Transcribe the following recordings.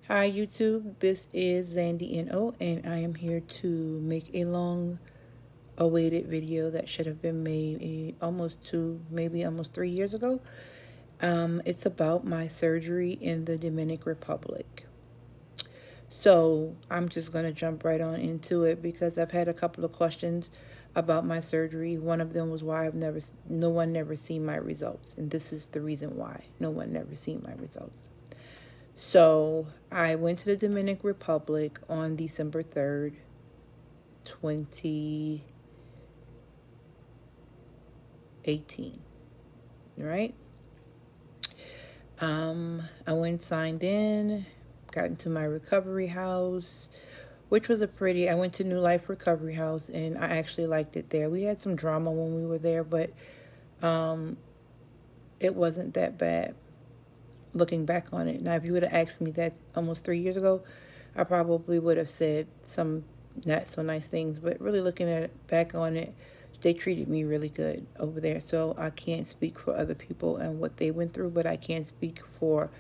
Hi YouTube, this is Zandy NO and I am here to make a long awaited video that should have been made maybe almost 3 years ago. It's about my surgery in the Dominican Republic. So I'm just going to jump right on into it because I've had a couple of questions about my surgery. One of them was why no one never seen my results, and this is the reason why no one never seen my results. So I went to the Dominican Republic on December 3rd, 2018. Right? I went, signed in, got into my recovery house, which was I went to New Life Recovery House, and I actually liked it there. We had some drama when we were there, but it wasn't that bad looking back on it. Now, if you would have asked me that almost 3 years ago, I probably would have said some not so nice things, but really looking at it, back on it, they treated me really good over there. So I can't speak for other people and what they went through, but I can speak for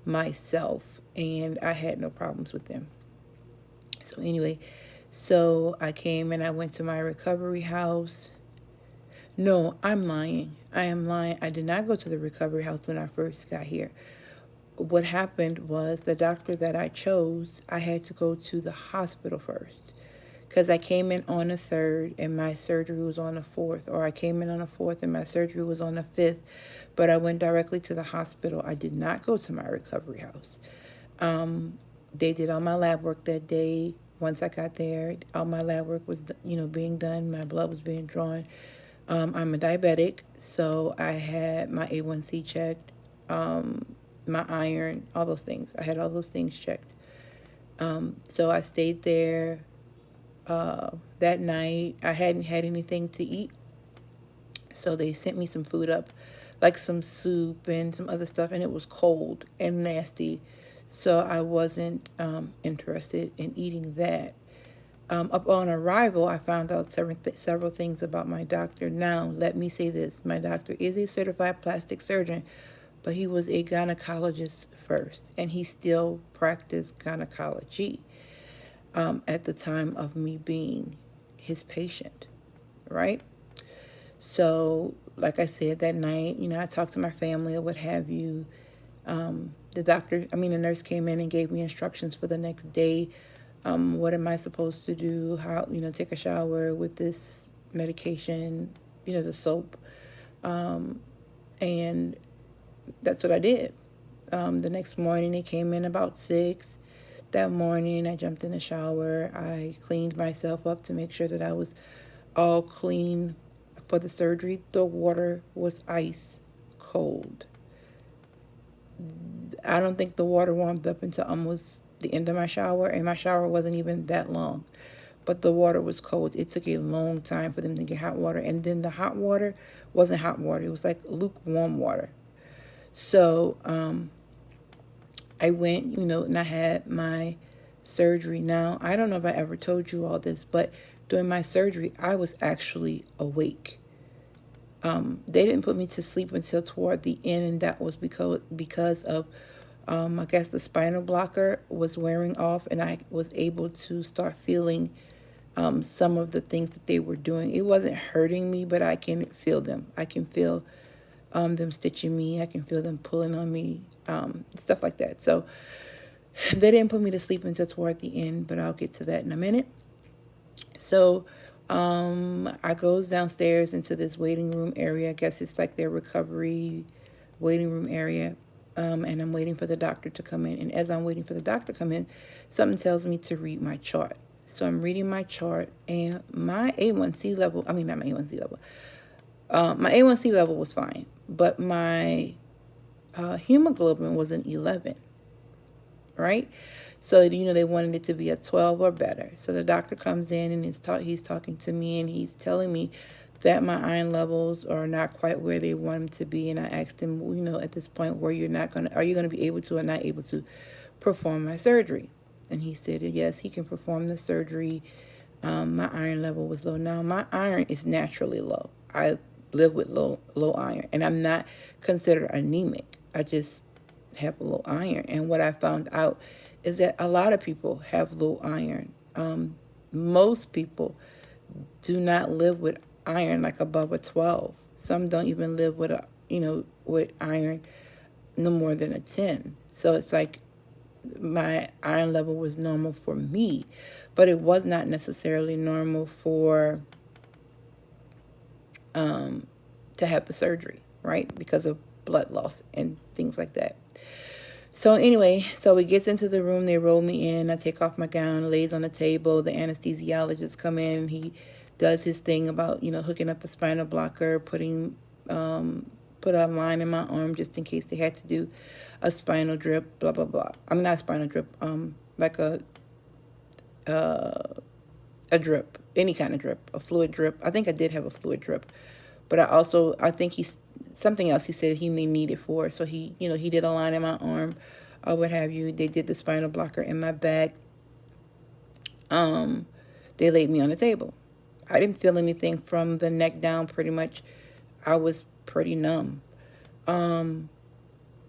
myself, and I had no problems with them. So anyway, so I came and I went to my recovery house. No, I'm lying. I am lying. I did not go to the recovery house when I first got here. What happened was the doctor that I chose, I had to go to the hospital first because I came in on the 3rd and my surgery was on the 4th, or I came in on the 4th and my surgery was on the 5th, but I went directly to the hospital. I did not go to my recovery house. They did all my lab work that day. Once I got there, all my lab work was, being done. My blood was being drawn. I'm a diabetic, so I had my A1C checked, my iron, all those things. I had all those things checked. So I stayed there that night. I hadn't had anything to eat, so they sent me some food up, like some soup and some other stuff, and it was cold and nasty. So I wasn't interested in eating that. Upon arrival, I found out several things about my doctor. Now, let me say this. My doctor is a certified plastic surgeon, but he was a gynecologist first, and he still practiced gynecology at the time of me being his patient, right? So, like I said, that night, I talked to my family or what have you. The nurse came in and gave me instructions for the next day. What am I supposed to do? How, take a shower with this medication, the soap. And that's what I did. The next morning, they came in about 6. That morning, I jumped in the shower. I cleaned myself up to make sure that I was all clean for the surgery. The water was ice cold. I don't think the water warmed up until almost the end of my shower, and my shower wasn't even that long. But the water was cold. It took a long time for them to get hot water, and then the hot water wasn't hot water. It was like lukewarm water. So I went, and I had my surgery. Now, I don't know if I ever told you all this, but during my surgery, I was actually awake. They didn't put me to sleep until toward the end, and that was because of, I guess, the spinal blocker was wearing off, and I was able to start feeling some of the things that they were doing. It wasn't hurting me, but I can feel them. I can feel them stitching me. I can feel them pulling on me, stuff like that. So they didn't put me to sleep until toward the end, but I'll get to that in a minute. So I goes downstairs into this waiting room area. I guess it's like their recovery waiting room area. And I'm waiting for the doctor to come in. And as I'm waiting for the doctor to come in, something tells me to read my chart. So I'm reading my chart, and my A1C level, not my A1C level, my A1C level was fine, but my hemoglobin was an 11, right? So, they wanted it to be a 12 or better. So the doctor comes in and he's talking to me, and he's telling me that my iron levels are not quite where they want them to be. And I asked him, at this point, are you going to be able to or not able to perform my surgery? And he said, yes, he can perform the surgery. My iron level was low. Now, my iron is naturally low. I live with low iron, and I'm not considered anemic. I just have low iron. And what I found out is that a lot of people have low iron. Most people do not live with iron like above a 12. Some don't even live with with iron no more than a 10. So it's like my iron level was normal for me, but it was not necessarily normal for to have the surgery, right? Because of blood loss and things like that. So anyway, so he gets into the room, they roll me in, I take off my gown, lays on the table, the anesthesiologist come in, he does his thing about, hooking up the spinal blocker, putting put a line in my arm just in case they had to do a spinal drip, blah blah blah. I'm not a spinal drip, like a drip, any kind of drip, a fluid drip. I think I did have a fluid drip, but I think he's something else he said he may need it for. So he did a line in my arm or what have you. They did the spinal blocker in my back. They laid me on the table. I didn't feel anything from the neck down. Pretty much, I was pretty numb.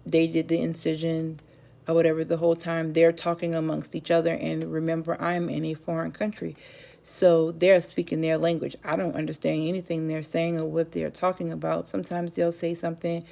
They did the incision or whatever. The whole time they're talking amongst each other, and remember, I'm in a foreign country, so they're speaking their language. I don't understand anything they're saying or what they're talking about. Sometimes they'll say something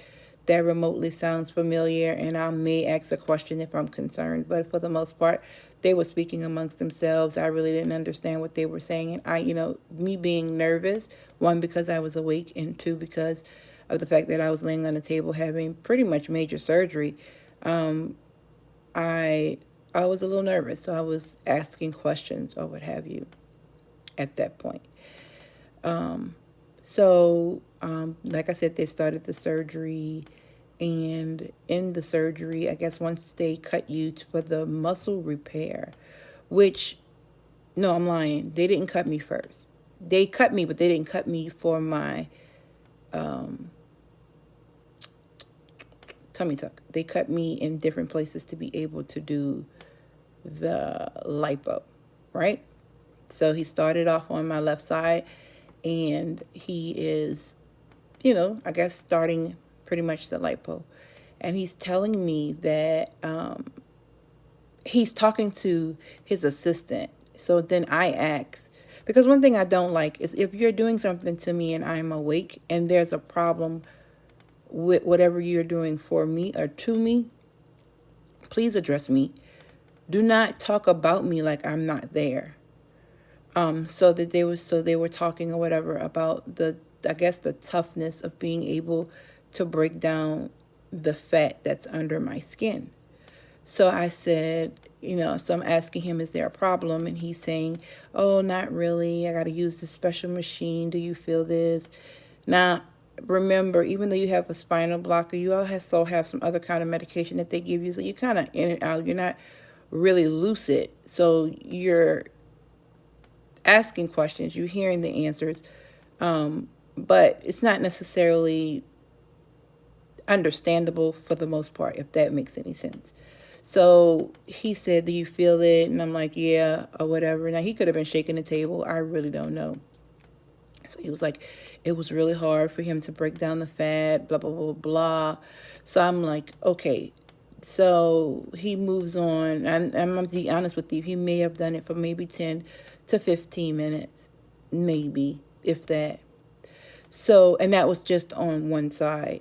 that remotely sounds familiar, and I may ask a question if I'm concerned, but for the most part, they were speaking amongst themselves. I really didn't understand what they were saying, and me being nervous, one, because I was awake, and two, because of the fact that I was laying on the table having pretty much major surgery. I was a little nervous, so I was asking questions or what have you at that point. Like I said, they started the surgery, and in the surgery, I guess once they cut you for the muscle repair, which, no, I'm lying. They didn't cut me first. They cut me, but they didn't cut me for my tummy tuck. They cut me in different places to be able to do the lipo, right? So he started off on my left side, and he is, I guess starting pretty much the lipo. And he's telling me that he's talking to his assistant. So then I ask, because one thing I don't like is if you're doing something to me and I'm awake and there's a problem with whatever you're doing for me or to me, please address me. Do not talk about me like I'm not there. So they were talking or whatever about the toughness of being able to break down the fat that's under my skin. So I said, so I'm asking him, is there a problem? And he's saying, oh, not really. I got to use this special machine. Do you feel this? Now, remember, even though you have a spinal blocker, you also have some other kind of medication that they give you. So you're kind of in and out. You're not really lucid. So you're asking questions. You're hearing the answers. But it's not necessarily understandable for the most part, if that makes any sense. So he said, do you feel it? And I'm like, yeah, or whatever. Now, he could have been shaking the table. I really don't know. So he was like, it was really hard for him to break down the fat, blah, blah, blah, blah. So I'm like, okay. So he moves on. And I'm going to be honest with you. He may have done it for maybe 10 to 15 minutes, maybe, if that. So, and that was just on one side.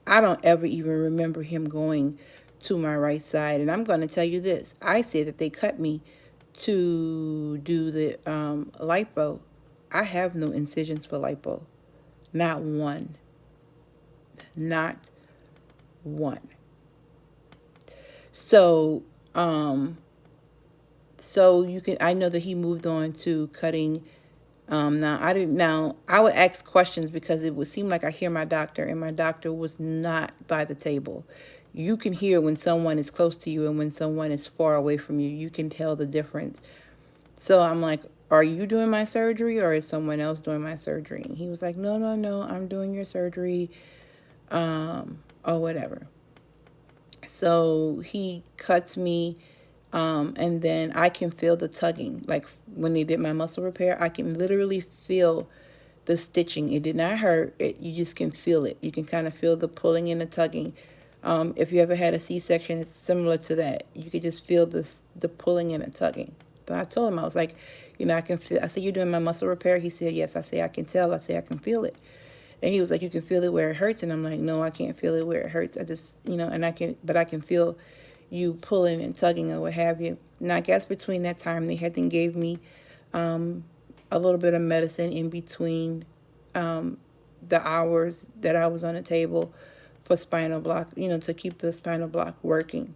I don't ever even remember him going to my right side. And I'm going to tell you this. I said that they cut me to do the lipo. I have no incisions for lipo. Not one. Not one. So, I know that he moved on to cutting. Now I would ask questions because it would seem like I hear my doctor, and my doctor was not by the table. You can hear when someone is close to you and when someone is far away from you. You can tell the difference. So I'm like, are you doing my surgery or is someone else doing my surgery? And he was like, no, I'm doing your surgery, or whatever. So he cuts me, and then I can feel the tugging. Like when they did my muscle repair, I can literally feel the stitching. It did not hurt. You just can feel it. You can kind of feel the pulling and the tugging If you ever had a C-section, it's similar to that. You could just feel the pulling and the tugging. But I told him, I was like, I can feel. I said, "You doing my muscle repair?" He said, "Yes." I say, "I can tell." I say, "I can feel it." And he was like, "You can feel it where it hurts." And I'm like, "No, I can't feel it where it hurts. I just, and I can feel you pulling and tugging or what have you." And I guess between that time, they had then gave me a little bit of medicine in between the hours that I was on the table for spinal block, to keep the spinal block working.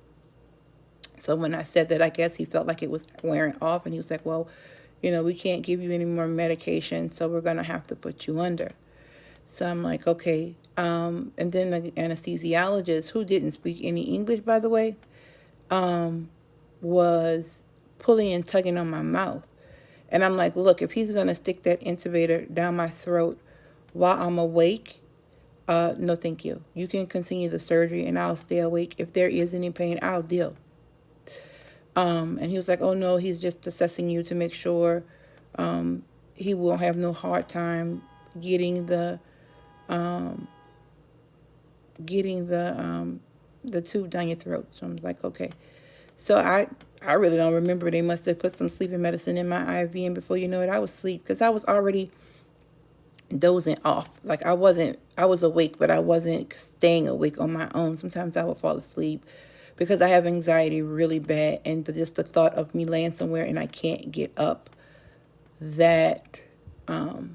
So when I said that, I guess he felt like it was wearing off, and he was like, "Well, we can't give you any more medication, so we're going to have to put you under." So I'm like, okay. And then the anesthesiologist, who didn't speak any English, by the way, was pulling and tugging on my mouth. And I'm like, "Look, if he's going to stick that intubator down my throat while I'm awake, no, thank you. You can continue the surgery and I'll stay awake. If there is any pain, I'll deal." And he was like, "Oh, no, he's just assessing you to make sure he will have no hard time getting the the tube down your throat." So I'm like, okay. So I really don't remember. They must have put some sleeping medicine in my IV, and before you know it, I was asleep because I was already dozing off. Like I was awake, but I wasn't staying awake on my own. Sometimes I would fall asleep because I have anxiety really bad, and just the thought of me laying somewhere and I can't get up, that that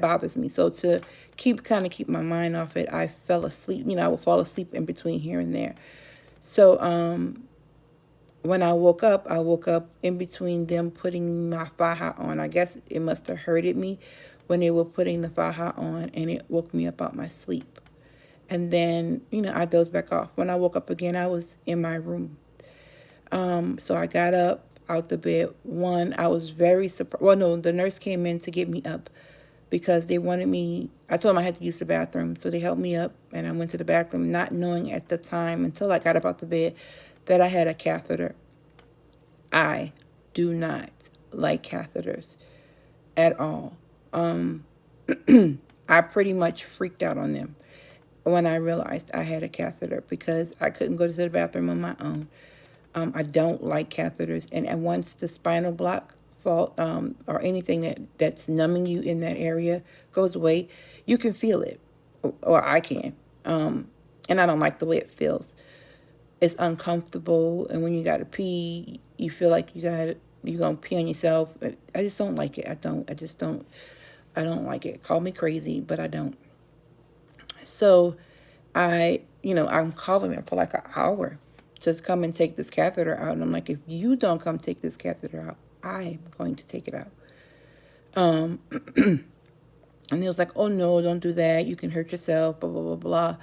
bothers me. So to keep my mind off it, I fell asleep. I would fall asleep in between here and there. So when I woke up in between them putting my faja on. I guess it must have hurted me when they were putting the faja on, and it woke me up out my sleep. And then, I dozed back off. When I woke up again, I was in my room. So I got up out the bed. One, I was very surprised. Well, no, the nurse came in to get me up because they wanted me. I told them I had to use the bathroom. So they helped me up, and I went to the bathroom, not knowing at the time until I got up out the bed that I had a catheter. I do not like catheters at all. I pretty much freaked out on them when I realized I had a catheter because I couldn't go to the bathroom on my own. I don't like catheters, and once the spinal block fall or anything that's numbing you in that area goes away, you can feel it, or I can, and I don't like the way it feels. It's uncomfortable, and when you gotta pee, you feel like you're gonna pee on yourself. I just don't like it. I don't like it. Call me crazy, but I don't. So I'm calling them for like an hour to come and take this catheter out. And I'm like, if you don't come take this catheter out, I'm going to take it out. And he was like, "Oh, no, don't do that. You can hurt yourself, blah, blah, blah, blah."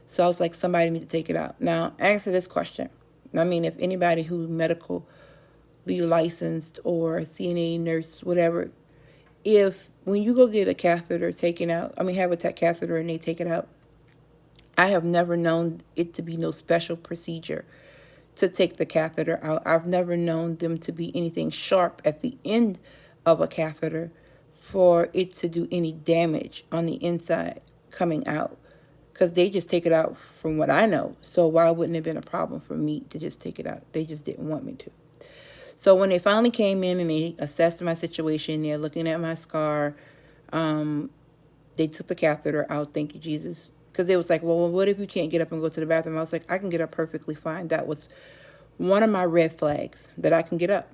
So I was like, somebody needs to take it out. Now, answer this question. I mean, if anybody who's medically licensed or CNA nurse, whatever, when you go get a catheter taken out, have a catheter and they take it out, I have never known it to be no special procedure to take the catheter out. I've never known them to be anything sharp at the end of a catheter for it to do any damage on the inside coming out, because they just take it out from what I know. So why wouldn't it have been a problem for me to just take it out? They just didn't want me to. So when they finally came in and they assessed my situation, they're looking at my scar. They took the catheter out. Thank you, Jesus. Because it was like, "Well, what if you can't get up and go to the bathroom?" I was like, "I can get up perfectly fine." That was one of my red flags, that I can get up.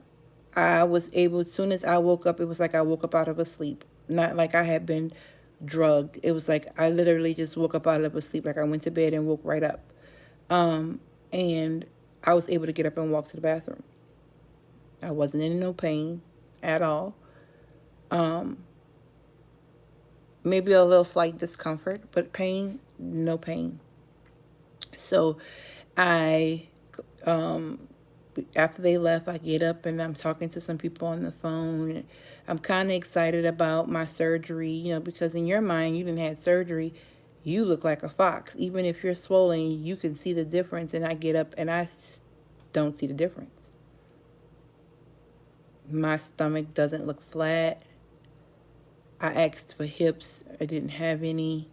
I was able, as soon as I woke up, it was like I woke up out of a sleep. Not like I had been drugged. It was like I literally just woke up out of a sleep. Like I went to bed and woke right up. And I was able to get up and walk to the bathroom. I wasn't in no pain at all. Maybe a little slight discomfort, but pain, no pain. So after they left, I get up and I'm talking to some people on the phone. I'm kind of excited about my surgery, because in your mind, you didn't have surgery. You look like a fox. Even if you're swollen, you can see the difference. And I get up and I don't see the difference. My stomach doesn't look flat. I asked for hips. I didn't have any.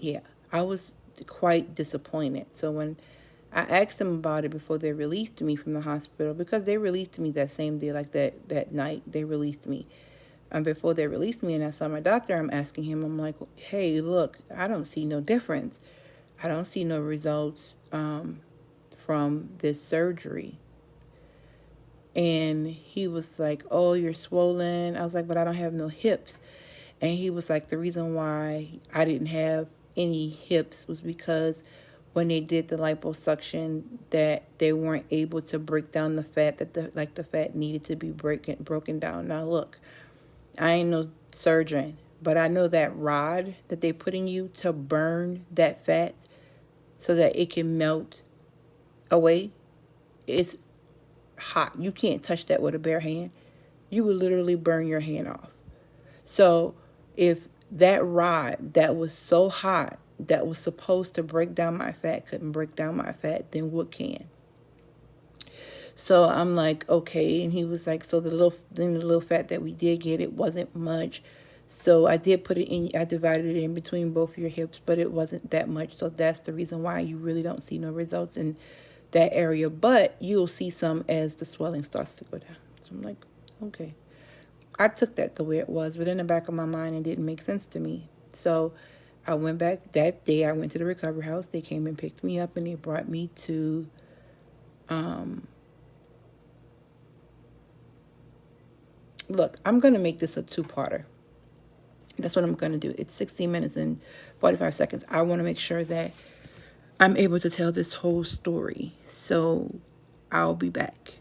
Yeah, I was quite disappointed. So when I asked them about it before they released me from the hospital, because they released me that same day, like that night, they released me. Before they released me and I saw my doctor, I'm asking him, I'm like, hey, look, I don't see no difference. I don't see no results from this surgery. And he was like, oh, you're swollen. I was like, but I don't have no hips. And he was like, the reason why I didn't have any hips was because when they did the liposuction, that they weren't able to break down the fat, that the fat needed to be broken down. Now look, I ain't no surgeon, but I know that rod that they put in you to burn that fat so that it can melt away, it's hot. You can't touch that with a bare hand. You would literally burn your hand off. So if that rod that was so hot that was supposed to break down my fat couldn't break down my fat, then what can? So I'm like, okay. And he was like, so the little fat that we did get, it wasn't much. So I did put it in, I divided it in between both your hips, but it wasn't that much. So that's the reason why you really don't see no results in that area. But you'll see some as the swelling starts to go down. So I'm like, okay. I took that the way it was, but in the back of my mind, it didn't make sense to me. So I went back that day. I went to the recovery house. They came and picked me up, and they brought me to look, I'm going to make this a two-parter. That's what I'm going to do. It's 16 minutes and 45 seconds. I want to make sure that I'm able to tell this whole story. So I'll be back.